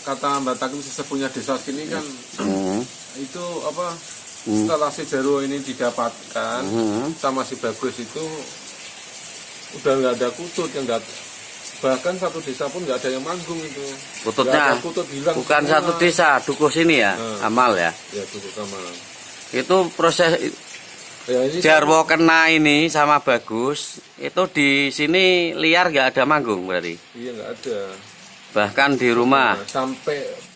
kata Mbak Takim sesepunya desa sini kan itu apa setelah si Jarwo ini didapatkan sama si Bagus itu udah nggak ada kutut yang nggak, bahkan satu desa pun nggak ada yang manggung itu. Kututnya kutut hilang bukan semua. satu desa, Dukuh sini ya, Amal ya. Ya Dukuh Amal. Itu proses Ya, ini Jarwo kena ini sama Bagus itu di sini liar nggak ada manggung berarti. iya nggak ada. Bahkan di rumah. Nah, sampai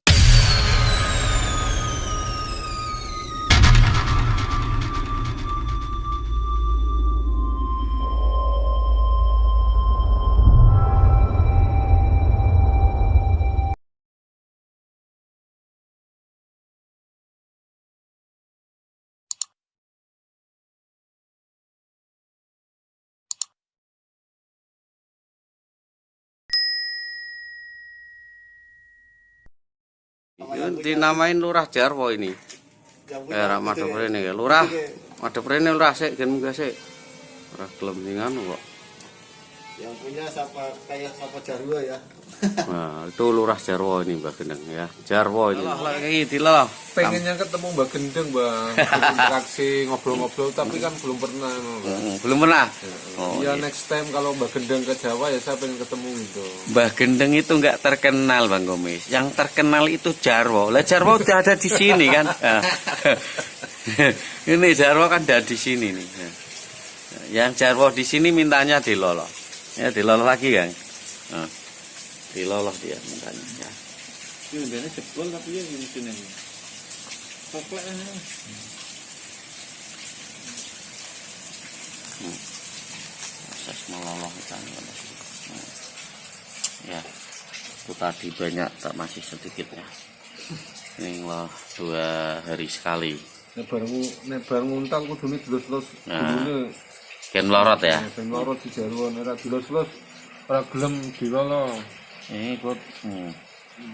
Dinamain Lurah Jarwo ini. Era Madeprene ya. Lurah Madeprene lurah sik gen munggah sik. Ora gelem ningan kok. Yang punya siapa kayak siapa Jarwo ya. Nah, itu Lurah Jarwo ini Mbak Gendeng ya. Jarwo ini. Lah iki dilah. pengennya ketemu Mbak Gendeng, Bang. Interaksi ngobrol-ngobrol tapi kan belum pernah. Belum pernah. Oh, iya, next time kalau Mbak Gendeng ke Jawa ya saya pengen ketemu gitu. Mbah Gendeng itu nggak terkenal Bang Gomis. Yang terkenal itu Jarwo. Lah Jarwo udah ada di sini kan. Ini Jarwo kan ada di sini nih. Yang Jarwo di sini mintanya diloloh. Ya diloloh lagi kan. Diloloh dia mintanya. Ya. Ini udah jebol tapi ya gini sini. Poplek Proses meloloh ikan. Ya. Itu tadi banyak tak masih sedikit ya. Ini loh 2 hari sekali. Nek bareng nguntang kudune dilus-lus. Nah. Ken lorot ya. Ben lorot di Jarwo ora dilus-lus ora gelem dilolo. Ini ikut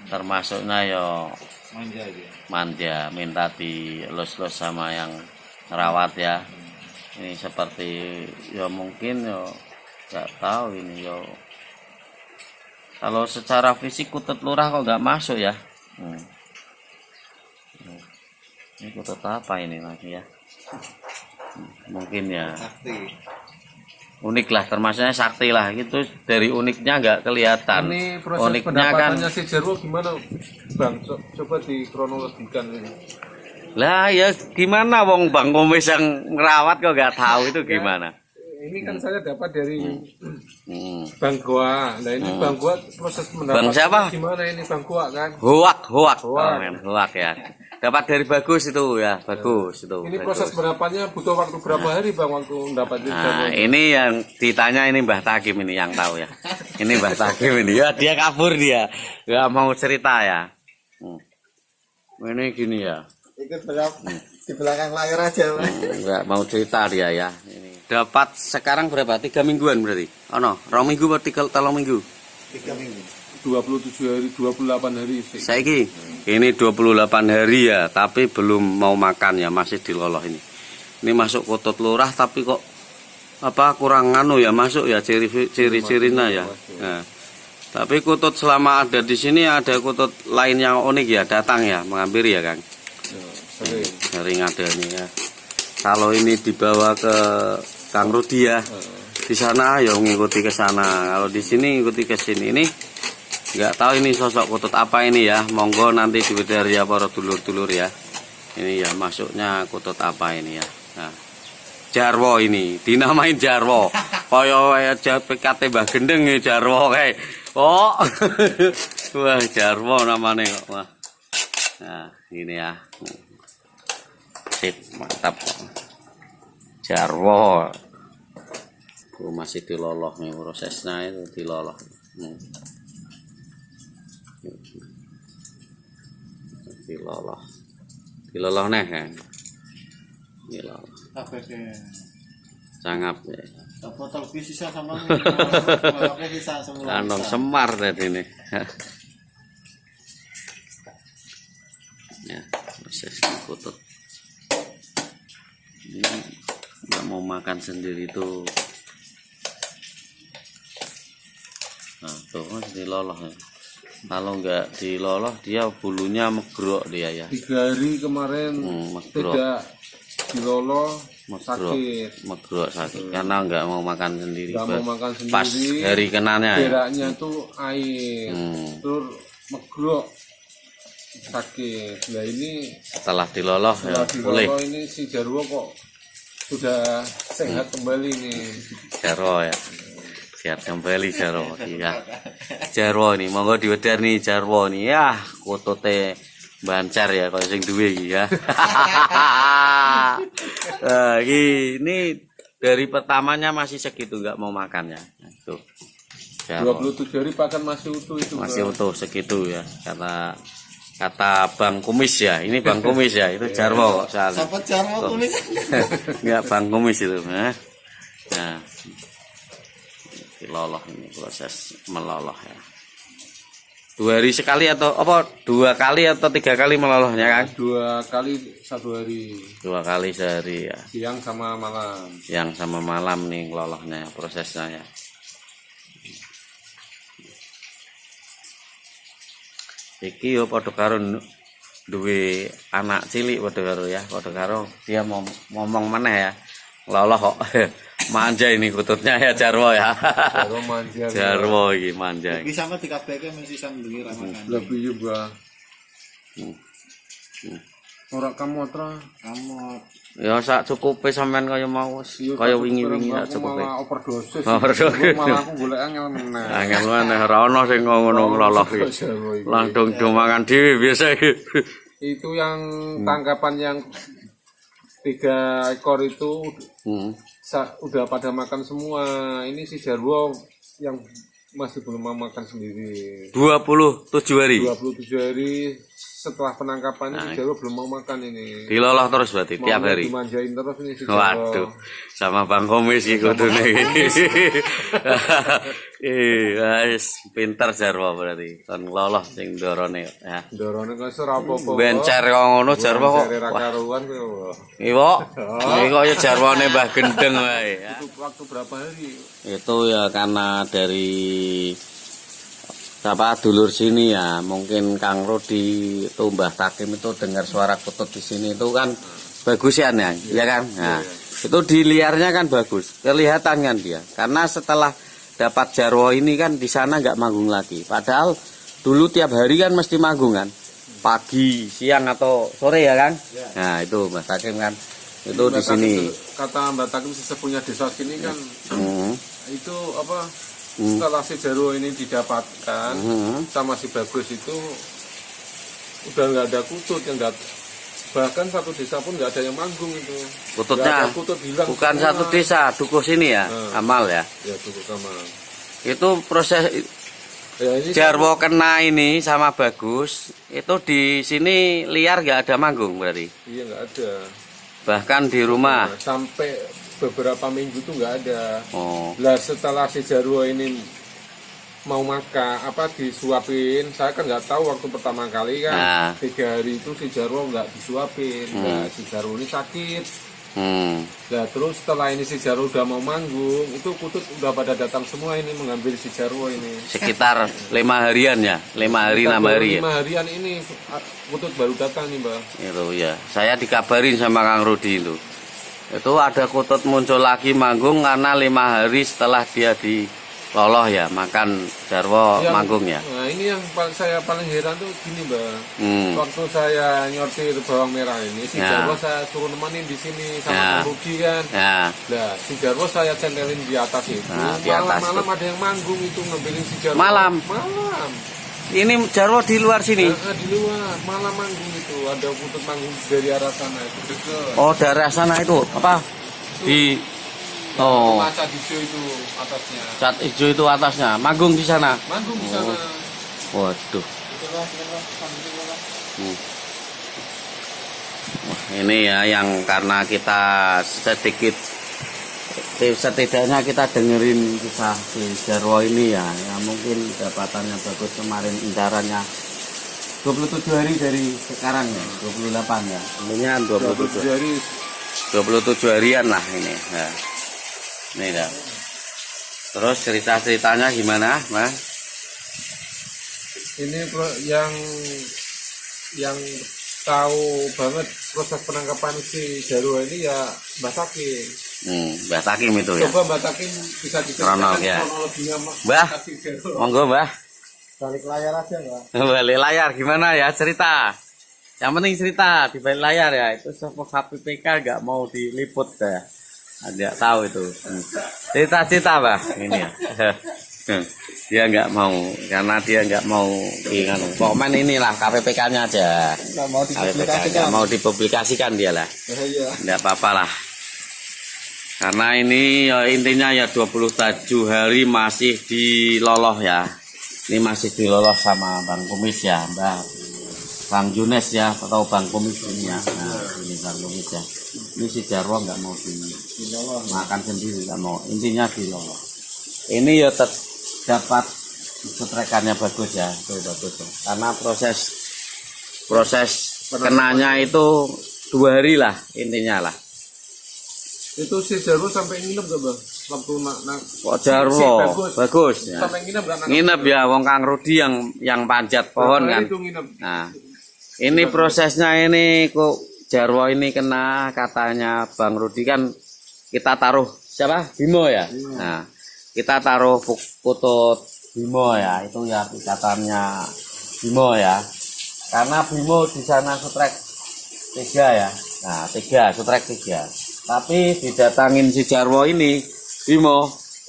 termasuknya ya manja aja. manja, minta dilus-lus sama yang ngerawat ya. Ini seperti ya mungkin ya nggak tahu ini ya. Kalau secara fisik kutut lurah kok nggak masuk ya. Ini kutut apa ini lagi ya? Mungkin ya. Sakti. Unik lah, termasuknya sakti lah. Itu dari uniknya nggak kelihatan. Ini proses Uniknya kan. pendapatannya si Jarwo gimana, Bang? Coba dikronologikan ini. Lah ya gimana wong Bang Gomis yang ngerawat kok nggak tahu itu gimana? Ini kan saya dapat dari Bang Goa. Nah ini Bang Goa proses Bang siapa? gimana ini Bang Goa kan? Hoak. Hoak. Hoak ya. Dapat dari Bagus itu ya, Bagus itu. Ini Bagus. proses pendapatannya butuh waktu berapa hari Bang waktu mendapat Nah, ini yang ditanya ini Mbah Takim ini yang tahu ya. Ini Mbah Takim ini ya, dia kabur dia. Nggak mau cerita ya. Ini gini ya. Ikut di belakang layar aja. Nggak mau cerita dia ya. Ini. Dapat sekarang berapa? 3 mingguan berarti? Oh no, 2 minggu atau 3 minggu? 3 minggu. 27 hari, 28 hari sih. Saiki ini 28 hari ya, tapi belum mau makan ya, masih diloloh ini. Ini masuk kutut lurah tapi kok apa kurang anu ya masuk ya ciri-cirinya ya. Nah, tapi kutut selama ada di sini ada kutut lain yang unik ya, datang ya, mengambil ya Kang. Sering ada ini ya. Kalau ini dibawa ke Kang Rudi ya, di sana ya ngikuti ke sana. Kalau di sini ngikuti ke sini. Ini nggak tahu ini sosok kutut apa ini ya. Monggo nanti dibedah ya para dulur-dulur ya. Ini ya masuknya kutut apa ini ya. Nah, Jarwo ini dinamain Jarwo. Koyo PKT Mbah Gendeng ya Jarwo kayak. Oh, wah Jarwo namanya kok. Wah. Nah ini ya. Sip, mantap. Jarwo. Masih diloloh nih prosesnya itu diloloh. Diloloh nih kan. Diloloh. Sangap ya. Botol bisa sama bisa semula. Kandung semar tadi nih. Ya, proses kutut. Ini nggak mau makan sendiri tuh. Nah, tuh masih diloloh ya. Kalau nggak diloloh dia bulunya megrok dia ya. 3 hari kemarin megrok. tidak diloloh, Megrok, sakit. megrok sakit karena nggak mau makan sendiri. Nggak mau makan sendiri. Pas hari kenanya ya. Beraknya tuh air, terus megrok, sakit. Nah ini Setelah diloloh ya boleh. ini si Jarwo kok sudah sehat kembali nih. Jarwo ya. Sehat kembali Jarwo. Iya. Jarwo nih, monggo diwedar nih Jarwo nih. Ya, kotote bancar ya kalau sing duwe iki ya. Nah, ini dari pertamanya masih segitu nggak mau makan ya. Tuh. Jarwo. 27 hari pakan masih utuh itu. Masih utuh segitu ya. Karena kata Bang Kumis ya, ini Bang Kumis ya, itu Jarwo kok soalnya. Siapa Jarwo Kumis? Enggak Bang Kumis itu. Nah, diloloh ini proses meloloh ya. 2 hari sekali atau apa? 2 kali atau 3 kali melolohnya kan? 2 kali 1 hari. 2 kali sehari ya. Siang sama malam. Siang sama malam nih melolohnya prosesnya ya. Iki yo padha karo duwe anak cilik padha karo ya, padha karo dia mau ngomong meneh ya. Loloh kok manja ini kututnya ya Jarwo ya. Jarwo manja. Jarwo iki manja. Iki sama dikabehke mesti sambil ramakan. Lebih juga. Ora kamu tra. Kamu Ya sak cukupe sampean kaya mau wis kaya wingi-wingi sak cukupe. Malah overdosis. Overdosis. Malah aku golek angel meneh. Angel meneh ora ono sing ngono loloh iki. Langsung do mangan dhewe biasa. Itu yang tangkapan yang 3 ekor itu udah pada makan semua. Ini si Jarwo yang masih belum mau makan sendiri. 27 hari. 27 hari setelah penangkapan si Jarwo belum mau makan ini. Diloloh terus berarti Mau tiap hari. Dimanjain terus ini si Jarwo. Waduh, sama Bang Komis iki kudune iki. Guys, pinter Jarwo berarti. Kon loloh sing ndorone ya. Ndorone kok ora apa-apa. Bencer kok ngono Jarwo kok. Karuan kok. Iwo. Iki kok ya Jarwone Mbah Gendeng wae ya. Itu waktu berapa hari? Itu ya karena dari siapa dulur sini ya, mungkin Kang Rodi itu Mbah Takim itu dengar suara kutut di sini itu kan bagus ya, ya kan? Nah, itu di liarnya kan bagus, kelihatan kan dia. Karena setelah dapat Jarwo ini kan di sana nggak manggung lagi. Padahal dulu tiap hari kan mesti manggung kan, pagi, siang atau sore ya kan? Nah itu Mbah Takim kan, itu di sini. Kata Mbah Takim sesepunya desa sini kan, itu apa? Setelah si Jarwo ini didapatkan sama si Bagus itu udah nggak ada kutut yang nggak, bahkan satu desa pun nggak ada yang manggung itu. Kututnya kutut hilang bukan semua. satu desa, dukuh sini ya, Amal ya. Ya Dukuh Kamal. Itu proses Ya, ini Jarwo kena ini sama Bagus itu di sini liar nggak ada manggung berarti. iya nggak ada. Bahkan di rumah. Nah, sampai beberapa minggu tuh nggak ada. Oh. Lah setelah si Jarwo ini mau makan apa disuapin, saya kan nggak tahu waktu pertama kali kan 3 hari itu si Jarwo nggak disuapin. Nah si Jarwo ini sakit. Nah terus setelah ini si Jarwo udah mau manggung, itu kutut udah pada datang semua ini mengambil si Jarwo ini. Sekitar 5 harian ya, 5 hari 6 hari ya. 5 harian ini kutut baru datang nih Mbak. Itu ya, saya dikabarin sama Kang Rudi itu. Itu ada kutut muncul lagi manggung karena 5 hari setelah dia diloloh ya, makan Jarwo manggung ya. Nah ini yang saya paling heran tuh gini Mbak. Waktu saya nyortir bawang merah ini, si Jarwo saya suruh nemenin di sini sama Kang Rudi kan. Nah si Jarwo saya centelin di atas itu. Malam-malam ada yang manggung itu ngambilin si Jarwo. Malam. Ini Jarwo di luar sini. Di luar malam manggung itu ada kutut manggung dari arah sana itu dekat. Oh dari arah sana itu apa? Di cat hijau itu atasnya. Cat hijau itu atasnya. Manggung di sana. Manggung di sana. Waduh. Wah, ini ya yang karena kita setidaknya kita dengerin kisah si Jarwo ini ya, mungkin dapatannya bagus kemarin incarannya 27 hari dari sekarang ya, 28 ya, sebelumnya 27 harian lah ini ya. Ini ya. Terus cerita-ceritanya gimana Mas? Ini yang tahu banget proses penangkapan si Jarwo ini ya Mbak Takim. Mbah Takim itu ya. Coba Mbak Takim bisa Kronolog, diceritakan ya. kronologinya Mbah, si Jarwo. monggo Mbah. Balik layar aja Mbak. Balik layar gimana ya cerita. Yang penting cerita di balik layar ya. Itu sosok HPPK nggak mau diliput ya. Nggak tahu itu. Cerita-cerita Mbah ini ya. Dia nggak mau karena dia nggak mau komen inilah KPPK-nya aja. Nggak mau KPPK nggak mau dipublikasikan dia lah. Iya. Nggak apa-apa lah. Karena ini ya, intinya ya 27 hari masih diloloh ya. Ini masih diloloh sama Bang Kumis ya, Bang Junes ya, atau Bang Kumis ini ya. Nah, ini Bang Kumis ya. Ini si Jarwo nggak mau makan sendiri, nggak mau. Intinya diloloh. Ini ya dapat setrekannya bagus ya, itu bagus ya. Karena proses kenanya itu 2 hari lah intinya lah. Itu si Jarwo sampai nginep gak Bang? Waktu Kok Jarwo bagus ya. Sampai nginep gak? Nginep ya, wong Kang Rudi yang panjat pohon kan. Itu nginep. Nah, ini prosesnya ini kok Jarwo ini kena katanya Bang Rudi kan kita taruh siapa? Bimo ya. Nah, kita taruh putut Bimo ya, itu ya ikatannya Bimo ya. Karena Bimo di sana sutrek 3 ya. Nah, 3 sutrek 3. Tapi didatangin si Jarwo ini, Bimo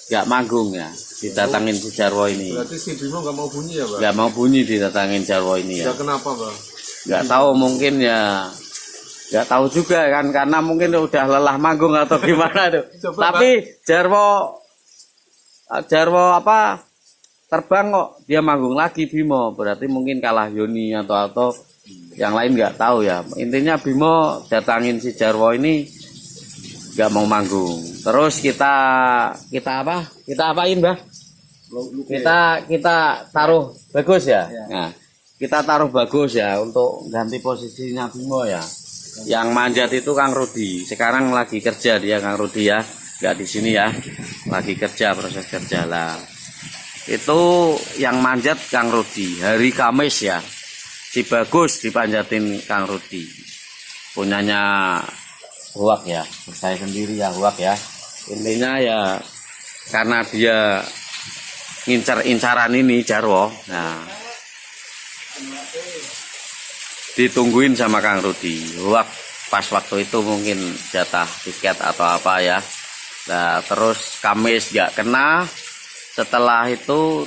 nggak manggung ya. Didatangin si Jarwo ini. Berarti si Bimo nggak mau bunyi ya Bang? Nggak mau bunyi didatangin Jarwo ini ya. Ya kenapa Bang? Nggak tahu mungkin ya. Nggak tahu juga kan karena mungkin udah lelah manggung atau gimana tuh. Tapi Jarwo apa terbang kok dia manggung lagi Bimo, berarti mungkin kalah Yoni atau yang lain nggak tahu ya. Intinya Bimo datangin si Jarwo ini nggak mau manggung. Terus kita apain Mbah? Kita taruh bagus ya. Nah, kita taruh bagus ya untuk ganti posisinya Bimo ya. Yang manjat itu Kang Rudi. Sekarang lagi kerja dia Kang Rudi ya. Nggak di sini ya. Lagi kerja, proses kerja lah. Itu yang manjat Kang Rudi. Hari Kamis ya. Si Bagus dipanjatin Kang Rudi. Punyanya Huak ya. Saya sendiri ya Huak ya. Intinya ya karena dia ngincar-incaran ini Jarwo. Nah, ditungguin sama Kang Rudi. Huak pas waktu itu mungkin jatah tiket atau apa ya. Nah, terus Kamis nggak kena. Setelah itu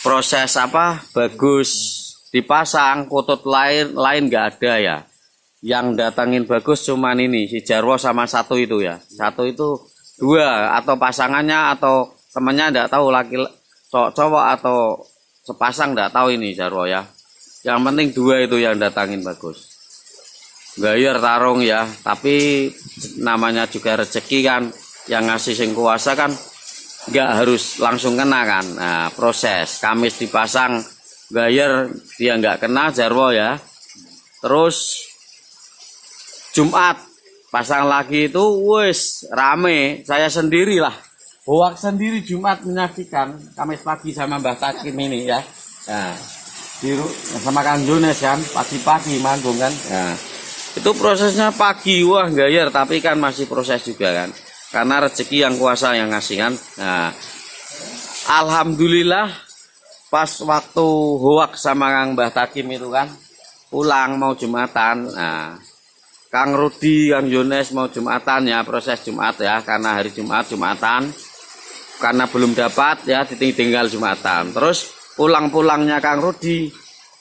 proses apa Bagus dipasang, kutut lain nggak ada ya. Yang datangin Bagus cuman ini si Jarwo sama satu itu ya. Satu itu 2 atau pasangannya atau temannya nggak tahu laki cowok atau sepasang nggak tahu ini Jarwo ya. Yang penting 2 itu yang datangin Bagus. Bayar tarung ya, tapi namanya juga rezeki kan, yang ngasih sing kuasa kan nggak harus langsung kena kan. Nah, proses Kamis dipasang bayar dia nggak kena Jarwo ya. Terus Jumat pasang lagi itu wes rame, saya sendirilah. Huak sendiri Jumat menyaksikan Kamis pagi sama Mbah Takim ini ya. Nah, sama Kang Junes kan pagi-pagi manggung kan. Nah, itu prosesnya pagi, wah gayar, tapi kan masih proses juga kan. Karena rezeki yang kuasa yang ngasih kan. Nah, alhamdulillah pas waktu Huak sama Kang Mbah Takim itu kan pulang mau Jumatan. Nah, Kang Rudi, Kang Yones mau Jumatan ya, proses Jumat ya, karena hari Jumat Jumatan. Karena belum dapat ya ditinggal Jumatan. Terus pulang-pulangnya Kang Rudi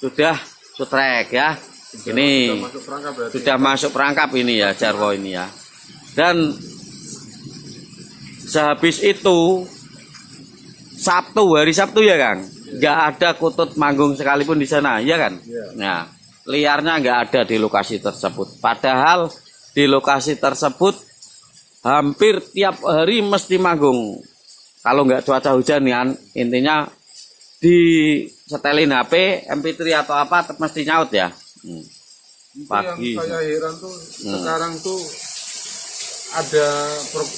sudah sutrek ya. Ini sudah masuk perangkap ini ya Jarwo ini ya. Dan sehabis itu Sabtu, hari Sabtu ya Kang, nggak ada kutut manggung sekalipun di sana ya kan. Nah, liarnya nggak ada di lokasi tersebut. Padahal di lokasi tersebut hampir tiap hari mesti manggung. Kalau nggak cuaca hujan ya, intinya di setelin HP, MP3 atau apa mesti nyaut ya. Pagi. Yang saya heran tuh sekarang tuh ada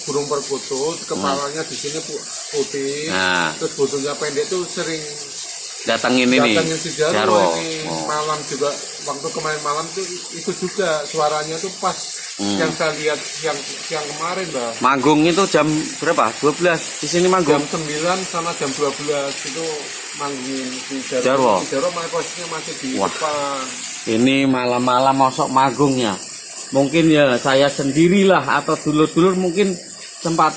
burung perkutut, kepalanya di sini putih, terus buntutnya pendek tuh sering datengin ini datangin si Jarwo Jarwo. ini Oh. malam juga, waktu kemarin malam tuh itu juga suaranya tuh pas yang saya lihat yang kemarin Mbak. Manggung itu jam berapa? 12 di sini manggung. Jam 9 sama jam 12 itu manggungin si Jarwo. Jarwo. Si Jarwo posisinya masih di Wah. depan. Ini malam-malam mosok manggungnya. Mungkin ya saya sendirilah atau dulur-dulur mungkin sempat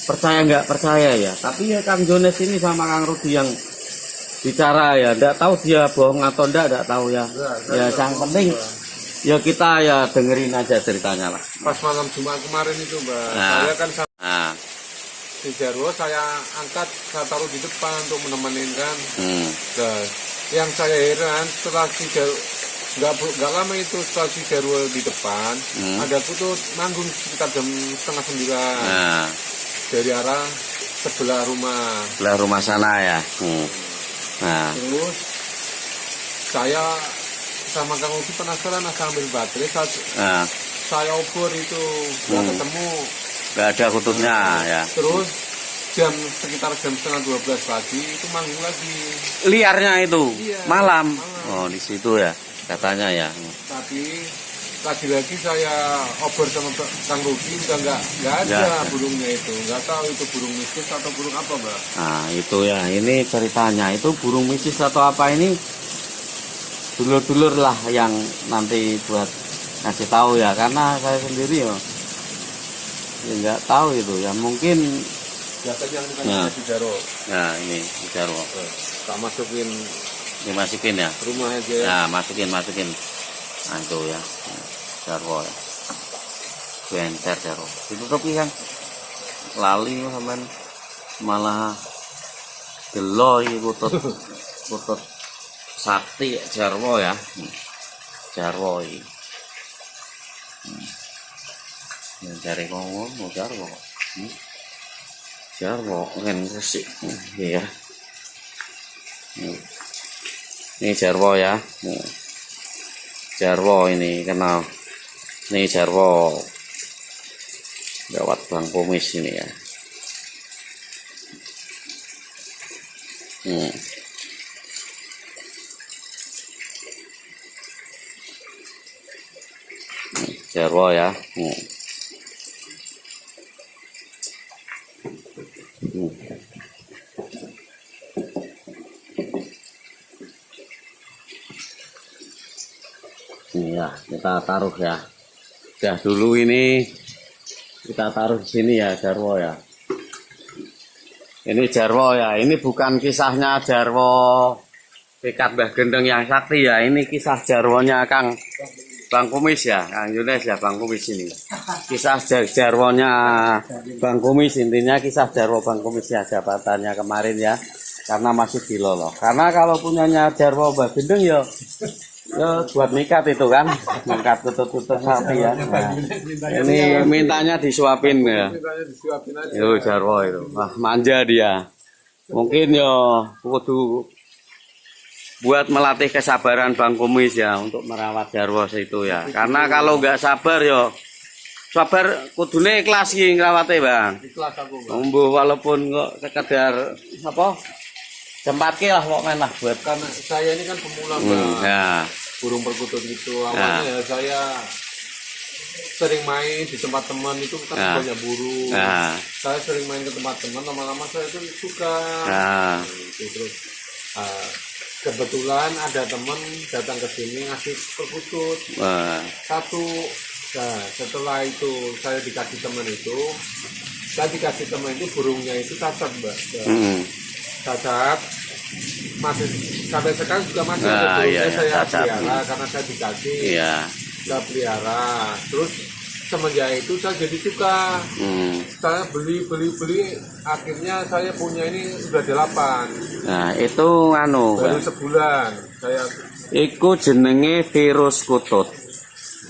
percaya nggak percaya ya. Tapi ya Kang Jones ini sama Kang Rudi yang bicara ya, nggak tahu dia bohong atau nggak tahu ya. Ya yang penting ya kita ya dengerin aja ceritanya lah. Pas malam Jumat kemarin itu Mbak, Nah. saya kan sama Nah, si Jarwo saya angkat, saya taruh di depan untuk menemenin kan. Nah, yang saya heran setelah si Jarwo nggak lama itu setelah si Jarwo di depan, ada kutut manggung sekitar jam setengah 9 nah, dari arah sebelah rumah. sebelah rumah sana ya. Nah, Terus saya sama Kang Ugi penasaran, saya ambil baterai, nah, saya obor itu nggak ketemu. nggak ada kututnya ya. Terus sekitar jam setengah 12 pagi itu manggung lagi. Liarnya itu Iya, malam. malam. Oh di situ ya katanya ya. Tapi lagi-lagi saya obor sama Kang Rugi udah nggak ada Nggak ada. burungnya itu, nggak tahu itu burung mistis atau burung apa Mbak. Nah itu ya ini ceritanya itu burung misis atau apa ini dulur-dulur lah yang nanti buat ngasih tahu ya, karena saya sendiri ya nggak tahu itu ya, mungkin Biasanya yang bukan Nah. si Jarwo. nah ini Jarwo Tak masukin dimasukin ya. rumah aja. Ya masukin nah itu ya Jarwo ya, bencer Jarwo ditutupi kan lali sampean malah gelo iki kutut sakti Jarwo ya. Jarwo iki dari ngomong Jarwo. Jarwo kan resik ya. Ini Jarwo ya. Jarwo ini kenal. Ini Jarwo lewat Bang Kumis ini ya. Jarwo ya. Ini ya kita taruh ya. Udah dulu ini kita taruh di sini ya Jarwo ya. Ini Jarwo ya. Ini bukan kisahnya Jarwo Pikat Mbah Gendeng yang sakti ya. Ini kisah Jarwonya Kang Bang Kumis ya, Kang Yunes ya, Bang Kumis ini. Kisah Jarwonya Bang Kumis, intinya kisah Jarwo Bang Kumis ya, jabatannya kemarin ya. Karena masih di Lolo. Karena kalau punyanya Jarwo Mbah Gendeng ya buat mikat itu kan, mikat tutut-tutut sapi ya. Nah, ini mintanya disuapin ya. Mintanya disuapin aja. Itu Jarwo itu. Wah, manja dia. Mungkin yo kudu buat melatih kesabaran Bang Kumis ya untuk merawat Jarwo itu ya. Karena kalau nggak sabar yo sabar kudune ikhlas iki ngrawate, Bang. Ikhlas aku Mbak. Mbuh walaupun kok sekedar apa? Jempatke lah pokoknya lah buat Karena saya ini kan pemula Mbak. ya. Burung perkutut itu awalnya ya saya sering main di tempat teman itu kan banyak burung. Nah, Saya sering main ke tempat teman, lama-lama saya itu suka. nah, Gitu. Terus kebetulan ada teman datang ke sini ngasih perkutut satu. Nah, setelah itu saya dikasih teman itu burungnya itu cacat Mbak. Cacat masih sampai sekarang juga masih ada burungnya, iya, saya cacat. pelihara karena saya dikasih. iya. Saya pelihara. Terus semenjak itu saya jadi suka. Saya beli, akhirnya saya punya ini sudah 8. Nah, itu anu, Baru Bang. sebulan saya Iku jenenge virus kutut.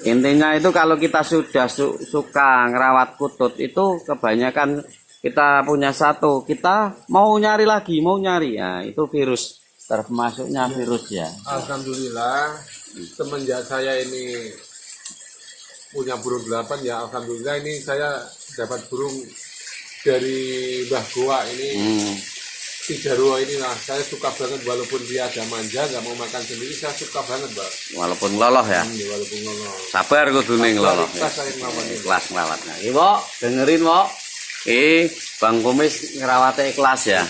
Intinya itu kalau kita sudah suka ngerawat kutut itu kebanyakan kita punya satu, kita mau nyari lagi, ya itu virus, termasuknya virus ya. alhamdulillah semenjak saya ini punya burung 8 ya, alhamdulillah ini saya dapat burung dari Mbah Goa ini. si Jarwo ini lah, saya suka banget walaupun dia agak manja, nggak mau makan sendiri, saya suka banget, Mbak. Walaupun loloh ya. Walaupun ngono. Sabar kudune ngloloh. Ikhlas saya ngelawan ini. Ikhlas nglawatnya. Iki, Pak, dengerin, Pak. Bang Kumis ngrawate ikhlas ya.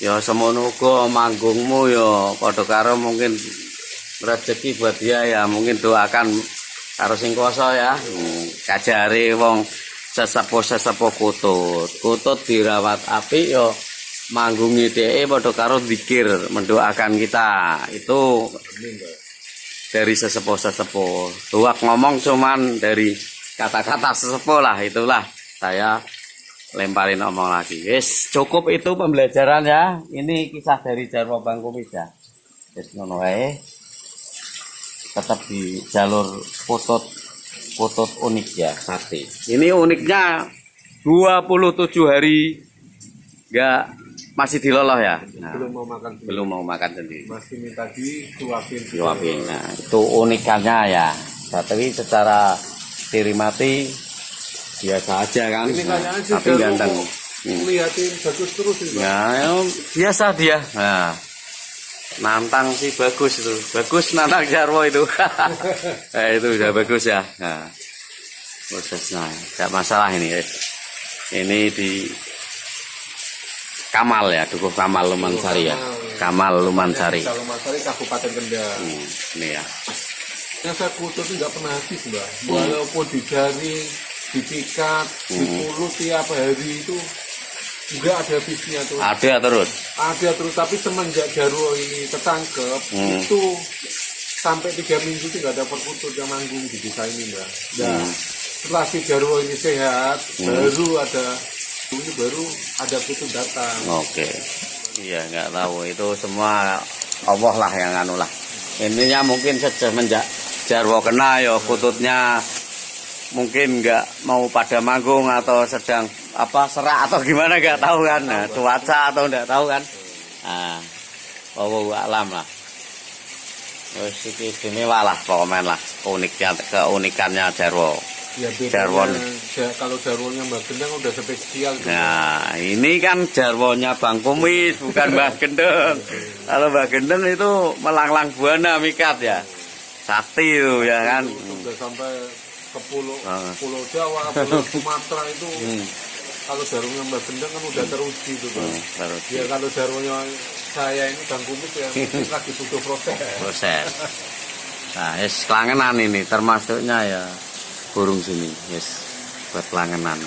Ya semono uga manggungmu ya padha karo mungkin rezeki buat dia ya, mungkin doakan karo sing kuasa ya. Kajare wong sesepuh kutut dirawat apik ya manggungi dhek padha karo zikir mendoakan kita. Itu dari sesepuh. Tuak ngomong cuman dari kata-kata sesepuh lah, itulah saya lemparin omong lagi. Wis cukup itu pembelajaran ya. Ini kisah dari Jarwo Bang Kumis ya. Wis ngono wae. Tetap di jalur putut unik ya sate. Ini uniknya 27 hari enggak masih diloloh ya. Nah, belum mau makan sendiri. Masih minta Disuapin. Nah, itu unikannya ya. Tapi secara diri mati biasa aja kan. Ini kayaknya sih tapi ganteng. Lihatin bagus terus itu. Ya, biasa dia. Nah, nantang sih bagus itu. Bagus nantang Jarwo itu. Itu udah bagus ya. Nah, prosesnya enggak masalah ini. Ini di Kamal ya, Dukuh Kamal Lumansari ya. Kamal Lumansari. Lumansari Kabupaten Kendal. Ini ya. Yang saya kutut itu nggak pernah habis, Mbak. Walaupun dijaring, dipikat, dipulut tiap hari itu juga ada habisnya tuh. Ada terus. Ada terus, tapi semenjak Jarwo ini ketangkep, itu sampai 3 minggu itu nggak ada perkutut yang manggung di desa ini, Mbak. Nah, setelah si Jarwo ini sehat, baru ada kutut datang. Oke. Iya, nggak tahu itu semua Allah lah yang anu lah. Ininya mungkin semenjak Jarwo kena ya kututnya mungkin nggak mau pada manggung atau sedang serak atau gimana nggak tahu kan. Nah, cuaca atau nggak tahu kan. Nah, wallahu alam lah. Wis iki istimewa lah pokoknya lah keunikannya Jarwo. Ya bedanya, kalau Jarwonya Mbak Gendeng udah spesial. Nah, ini kan Jarwonya Bang Kumis, bukan Mbak Gendeng. Kalau Mbak Gendeng itu melanglang buana mikat ya. Sakti itu ya kan. Udah sampai ke pulau Jawa, pulau Sumatera itu. Kalau Jarwonya Mbak Gendeng kan udah teruji itu. Ya kalau Jarwonya saya ini Bang Kumis ya mungkin lagi butuh proses. Nah, kelangenan ini termasuknya ya burung sini, buat kelangenan.